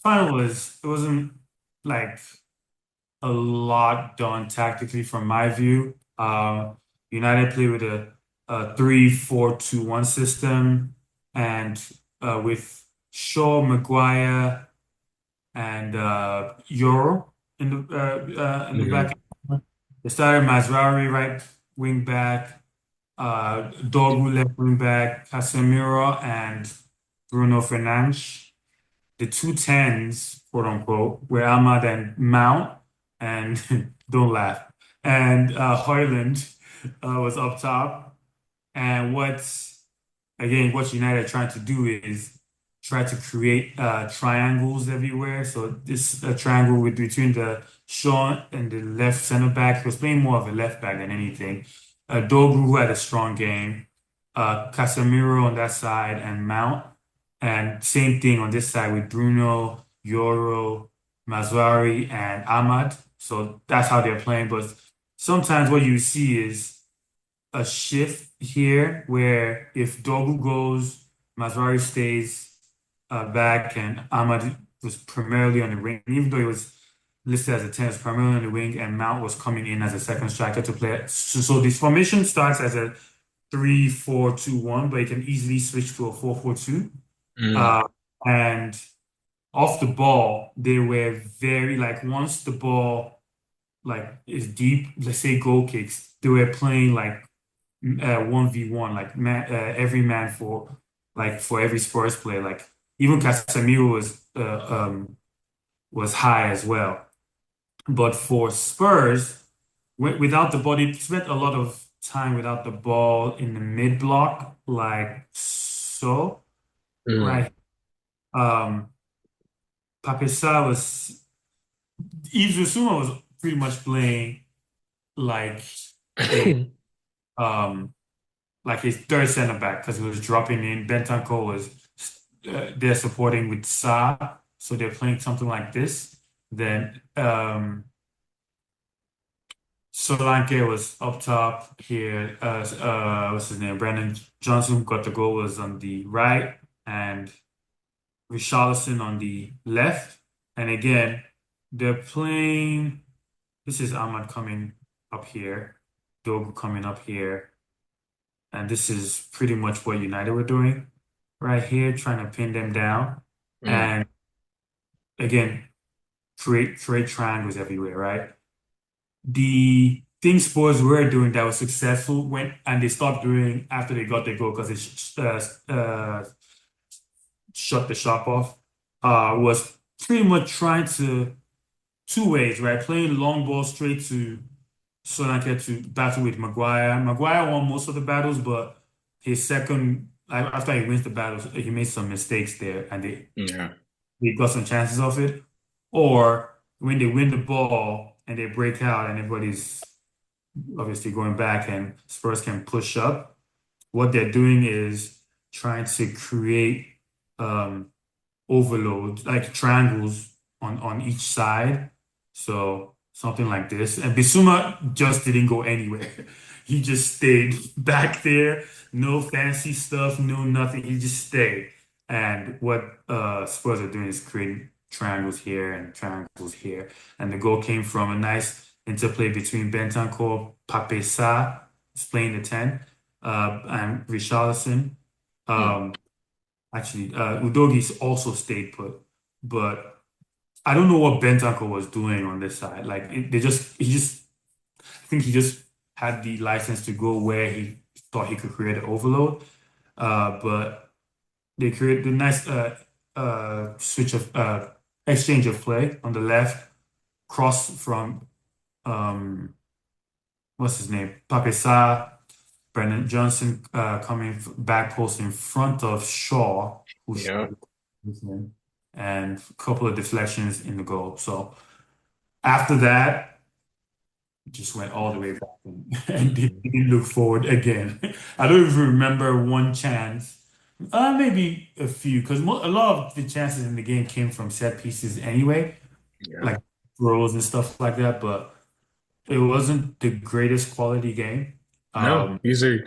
Final was it wasn't like a lot done tactically from my view. United played with a 3-4-2-1 system, and with Shaw, Maguire, and Euro in the Mm. back. They started Mazraoui right wing back, Dorgu left wing back, Casemiro and Bruno Fernandes. The two tens, quote unquote, were Ahmad and Mount, and don't laugh. And Hoyland was up top. And what United are trying to do is try to create triangles everywhere. So this triangle between the Shaw and the left center back. He was playing more of a left back than anything. Dogu, who had a strong game. Casemiro on that side and Mount. And same thing on this side with Bruno, Yoro, Mazwari, and Ahmad. So that's how they're playing. But sometimes what you see is a shift here where if Dogu goes, Mazwari stays back, and Ahmad was primarily on the wing, even though he was listed as a 10, was primarily on the wing, and Mount was coming in as a second striker to play. So this formation starts as a 3-4-2-1, but it can easily switch to a 4-4-2. Mm. Uh, and off the ball, they were very like once the ball like is deep, let's say goal kicks, they were playing like 1v1, like every man for every Spurs player. Like even Casemiro was high as well. But for Spurs, without the ball, they spent a lot of time without the ball in the mid block, like so, Mm. right? Um, Papissa was Yves Bissouma was pretty much playing like a um like his third center back because he was dropping in. Bentancur was they're supporting with Sa, so they're playing something like this. Then Solanke was up top here. What's his name? Brandon Johnson, who got the goal, was on the right, and Richarlison on the left. And again, they're playing. This is Ahmad coming up here, Dogu coming up here, and this is pretty much what United were doing right here, trying to pin them down. Mm. And again, create triangles everywhere, right? The thing Spurs were doing that was successful when and they stopped doing after they got the goal because they shut the shop off was pretty much trying to two ways, right? Playing long ball straight to Solanke to battle with Maguire. Maguire won most of the battles, but his second, after he wins the battles, he made some mistakes there and Yeah. they got some chances of it. Or when they win the ball and they break out and everybody's obviously going back and Spurs can push up, what they're doing is trying to create um, overloads, like triangles on each side. So something like this. And Bissouma just didn't go anywhere. He just stayed back there. No fancy stuff, no nothing. He just stayed. And what Spurs are doing is creating triangles here and triangles here. And the goal came from a nice interplay between Bentancur, Pape Sarr, who's playing the 10, and Richarlison. Mm. Um, Actually, Udogi's also stayed put, but I don't know what Bentancur was doing on this side. Like I think he just had the license to go where he thought he could create an overload. But they created the nice switch of exchange of play on the left, cross from um what's his name, Pape Sarr, Brennan Johnson coming back post in front of Shaw, who Yeah. started with him, and a couple of deflections in the goal. So after that, it just went all the way back and didn't look forward again. I don't even remember one chance, maybe a few, because a lot of the chances in the game came from set pieces anyway, Yeah. like throws and stuff like that. But it wasn't the greatest quality game. No, Um, these are